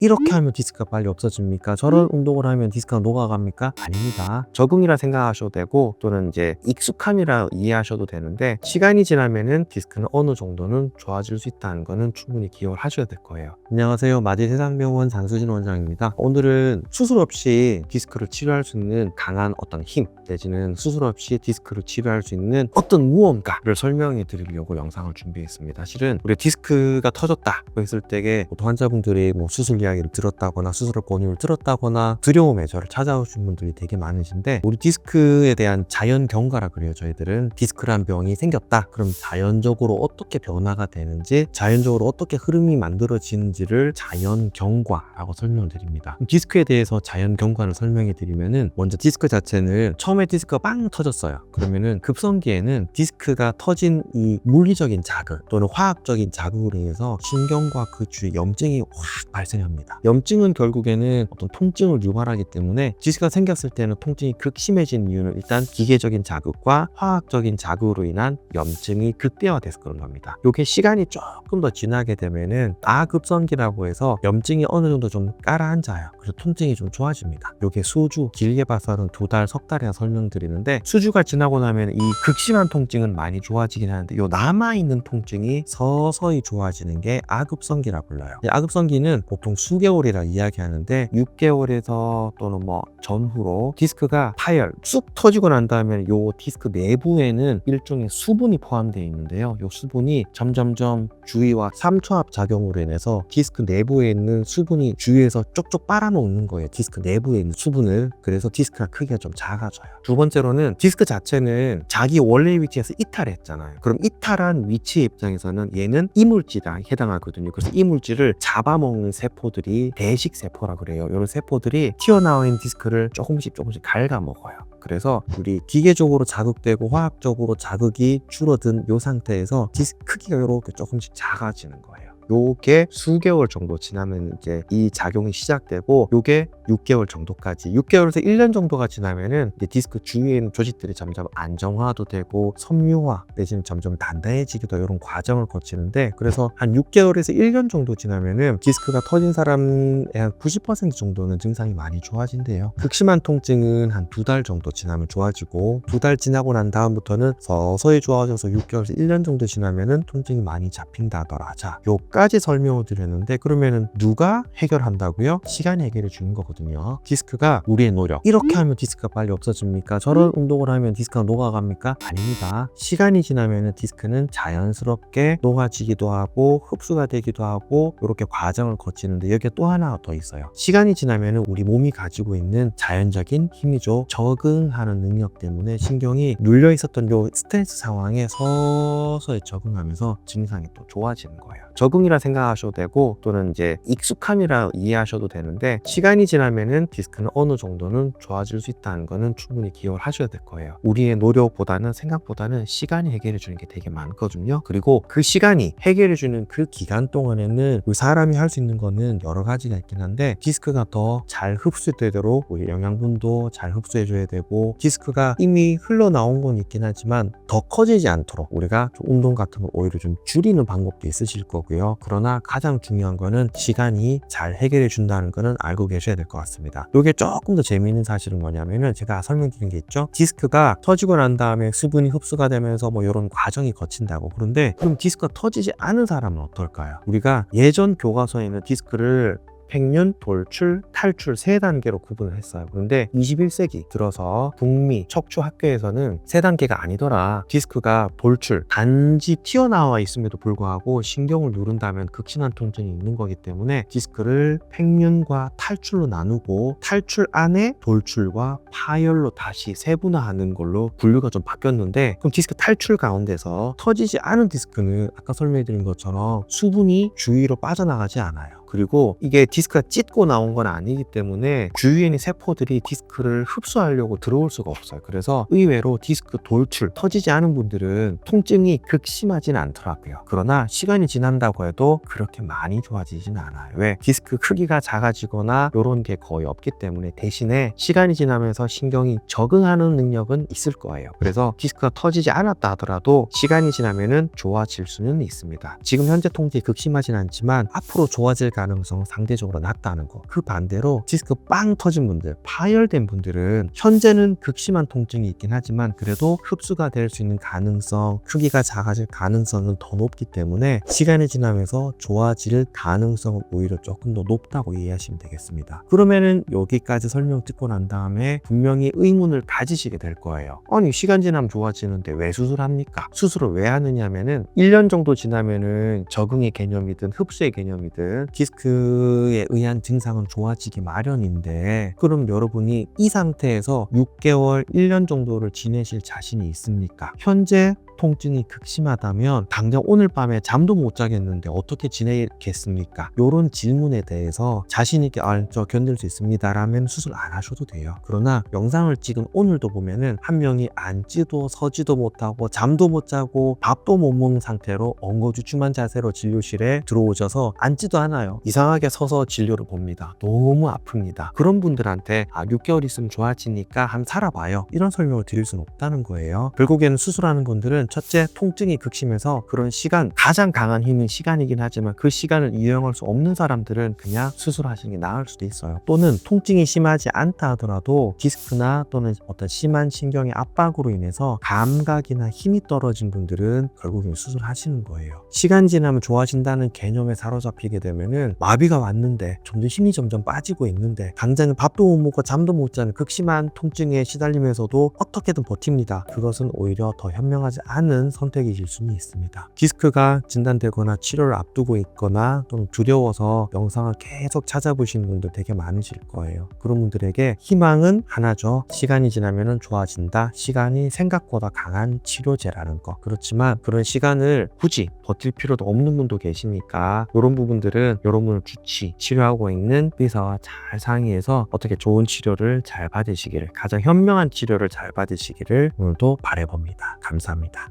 이렇게 하면 디스크가 빨리 없어집니까? 저런 운동을 하면 디스크가 녹아갑니까? 아닙니다. 적응이라 생각하셔도 되고 또는 이제 익숙함이라 이해하셔도 되는데 시간이 지나면은 디스크는 어느 정도는 좋아질 수 있다는 거는 충분히 기억을 하셔야 될 거예요. 안녕하세요. 마디세상병원 장수진 원장입니다. 오늘은 수술 없이 디스크를 치료할 수 있는 강한 어떤 힘 내지는 수술 없이 디스크를 치료할 수 있는 어떤 무언가를 설명해 드리려고 영상을 준비했습니다. 실은 우리 디스크가 터졌다 했을 때에 보통 환자분들이 뭐 수술 이야기를 들었다거나 수술을 권유를 들었다거나 두려움에 저를 찾아오신 분들이 되게 많으신데, 우리 디스크에 대한 자연 경과라 그래요. 저희들은 디스크란 병이 생겼다 그럼 자연적으로 어떻게 변화가 되는지, 자연적으로 어떻게 흐름이 만들어지는지를 자연 경과라고 설명을 드립니다. 디스크에 대해서 자연 경과를 설명해 드리면은, 먼저 디스크 자체는 처음에 디스크가 빵 터졌어요. 그러면은 급성기에는 디스크가 터진 이 물리적인 자극 또는 화학적인 자극으로 인해서 신경과 그 주위에 염증이 확 발생합니다. 염증은 결국에는 어떤 통증을 유발하기 때문에 디스크가 생겼을 때는 통증이 극심해진 이유는 일단 기계적인 자극과 화학적인 자극으로 인한 염증이 극대화돼서 그런 겁니다. 이게 시간이 조금 더 지나게 되면은 아급성기라고 해서 염증이 어느 정도 좀 가라앉아요. 그래서 통증이 좀 좋아집니다. 이게 수주, 길게 봐서는 2달, 석 달이나 설명드리는데, 수주가 지나고 나면 이 극심한 통증은 많이 좋아지긴 하는데 요 남아있는 통증이 서서히 좋아지는 게 아급성기라 불러요. 아급성기는 보통 수개월이라 이야기하는데 6개월에서 또는 뭐 전후로 디스크가 파열, 쑥 터지고 난 다음에 요 디스크 내부에는 일종의 수분이 포함되어 있는데요. 요 수분이 점점점 주위와 삼투압 작용으로 인해서 디스크 내부에 있는 수분이 주위에서 쪽쪽 빨아놓는 거예요. 디스크 내부에 있는 수분을. 그래서 디스크가 크기가 좀 작아져요. 두 번째로는 디스크 자체는 자기 원래 위치에서 이탈했잖아요. 그럼 이탈한 위치의 입장에서는 얘는 이물질에 해당하거든요. 그래서 이물질을 잡아먹는 세포들이 대식세포라 그래요. 이런 세포들이 튀어나와 있는 디스크를 조금씩 갉아먹어요. 그래서 우리 기계적으로 자극되고 화학적으로 자극이 줄어든 이 상태에서 디스크 크기가 이렇게 조금씩 작아지는 거예요. 요게 수개월 정도 지나면 이제 이 작용이 시작되고, 요게 6개월 정도까지, 6개월에서 1년 정도가 지나면은 이제 디스크 주위에 있는 조직들이 점점 안정화도 되고 섬유화 내지는 점점 단단해지기도 이런 과정을 거치는데, 그래서 한 6개월에서 1년 정도 지나면은 디스크가 터진 사람의 한 90% 정도는 증상이 많이 좋아진대요. 극심한 통증은 한 2달 정도 지나면 좋아지고, 2달 지나고 난 다음부터는 서서히 좋아져서 6개월에서 1년 정도 지나면은 통증이 많이 잡힌다더라. 자, 요까지 설명을 드렸는데, 그러면은 누가 해결한다고요? 시간이 해결해 주는 거거든요. 디스크가 우리의 노력. 이렇게 하면 디스크가 빨리 없어집니까? 저런 운동을 하면 디스크가 녹아갑니까? 아닙니다. 시간이 지나면은 디스크는 자연스럽게 녹아지기도 하고 흡수가 되기도 하고 이렇게 과정을 거치는데, 여기에 또 하나 더 있어요. 시간이 지나면은 우리 몸이 가지고 있는 자연적인 힘이죠. 적응하는 능력 때문에 신경이 눌려 있었던 요 스트레스 상황에 서서히 적응하면서 증상이 또 좋아지는 거예요. 적응이라 생각하셔도 되고 또는 이제 익숙함이라 이해하셔도 되는데, 시간이 지나면은 디스크는 어느 정도는 좋아질 수 있다는 거는 충분히 기억을 하셔야 될 거예요. 우리의 노력보다는 생각보다는 시간이 해결해 주는 게 되게 많거든요. 그리고 그 시간이 해결해 주는 그 기간 동안에는 우리 사람이 할 수 있는 거는 여러 가지가 있긴 한데, 디스크가 더 잘 흡수되도록 우리 영양분도 잘 흡수해 줘야 되고, 디스크가 이미 흘러나온 건 있긴 하지만 더 커지지 않도록 우리가 좀 운동 같은 거 오히려 좀 줄이는 방법도 있으실 거고요. 그러나 가장 중요한 거는 시간이 잘 해결해 준다는 거는 알고 계셔야 될 것 같습니다. 이게 조금 더 재미있는 사실은 뭐냐면은, 제가 설명드린 게 있죠. 디스크가 터지고 난 다음에 수분이 흡수가 되면서 뭐 이런 과정이 거친다고. 그런데 그럼 디스크가 터지지 않은 사람은 어떨까요? 우리가 예전 교과서에는 디스크를 팽윤, 돌출, 탈출 3단계로 구분을 했어요. 그런데 21세기 들어서 북미 척추 학회에서는 3단계가 아니더라. 디스크가 돌출, 단지 튀어나와 있음에도 불구하고 신경을 누른다면 극심한 통증이 있는 거기 때문에 디스크를 팽윤과 탈출로 나누고, 탈출 안에 돌출과 파열로 다시 세분화하는 걸로 분류가 좀 바뀌었는데, 그럼 디스크 탈출 가운데서 터지지 않은 디스크는 아까 설명해드린 것처럼 수분이 주위로 빠져나가지 않아요. 그리고 이게 디스크가 찢고 나온 건 아니기 때문에 주위에 있는 세포들이 디스크를 흡수하려고 들어올 수가 없어요. 그래서 의외로 디스크 돌출, 터지지 않은 분들은 통증이 극심하진 않더라고요. 그러나 시간이 지난다고 해도 그렇게 많이 좋아지진 않아요. 왜? 디스크 크기가 작아지거나 이런 게 거의 없기 때문에, 대신에 시간이 지나면서 신경이 적응하는 능력은 있을 거예요. 그래서 디스크가 터지지 않았다 하더라도 시간이 지나면은 좋아질 수는 있습니다. 지금 현재 통증이 극심하진 않지만 앞으로 좋아질 가능성은 상대적으로 낮다는 거. 그 반대로 디스크 빵 터진 분들, 파열된 분들은 현재는 극심한 통증이 있긴 하지만 그래도 흡수가 될 수 있는 가능성, 크기가 작아질 가능성은 더 높기 때문에 시간이 지나면서 좋아질 가능성은 오히려 조금 더 높다고 이해하시면 되겠습니다. 그러면은 여기까지 설명 듣고 난 다음에 분명히 의문을 가지시게 될 거예요. 아니, 시간 지나면 좋아지는데 왜 수술합니까? 수술을 왜 하느냐 하면은 1년 정도 지나면은 적응의 개념이든 흡수의 개념이든 디스크에 의한 증상은 좋아지기 마련인데, 그럼 여러분이 이 상태에서 6개월, 1년 정도를 지내실 자신이 있습니까? 현재 통증이 극심하다면 당장 오늘 밤에 잠도 못 자겠는데 어떻게 지내겠습니까? 이런 질문에 대해서 자신있게 저 견딜 수 있습니다 라면 수술 안 하셔도 돼요. 그러나 영상을 찍은 오늘도 보면은 한 명이 앉지도 서지도 못하고 잠도 못 자고 밥도 못 먹는 상태로 엉거주춤한 자세로 진료실에 들어오셔서 앉지도 않아요. 이상하게 서서 진료를 봅니다. 너무 아픕니다. 그런 분들한테 6개월 있으면 좋아지니까 한번 살아봐요, 이런 설명을 드릴 수는 없다는 거예요. 결국에는 수술하는 분들은 첫째, 통증이 극심해서 그런 시간, 가장 강한 힘은 시간이긴 하지만 그 시간을 이용할 수 없는 사람들은 그냥 수술하시는 게 나을 수도 있어요. 또는 통증이 심하지 않다 하더라도 디스크나 또는 어떤 심한 신경의 압박으로 인해서 감각이나 힘이 떨어진 분들은 결국엔 수술하시는 거예요. 시간 지나면 좋아진다는 개념에 사로잡히게 되면은 마비가 왔는데 힘이 점점 빠지고 있는데 당장은 밥도 못 먹고 잠도 못 자는 극심한 통증에 시달리면서도 어떻게든 버팁니다. 그것은 오히려 더 현명하지 않은 선택이실 수는 있습니다. 디스크가 진단되거나 치료를 앞두고 있거나 또는 두려워서 영상을 계속 찾아보시는 분들 되게 많으실 거예요. 그런 분들에게 희망은 하나죠. 시간이 지나면 좋아진다. 시간이 생각보다 강한 치료제라는 거. 그렇지만 그런 시간을 굳이 버틸 필요도 없는 분도 계시니까 이런 부분들은 여러분을 치료하고 있는 의사와 잘 상의해서 어떻게 좋은 치료를 잘 받으시기를, 가장 현명한 치료를 잘 받으시기를 오늘도 바라봅니다. 감사합니다.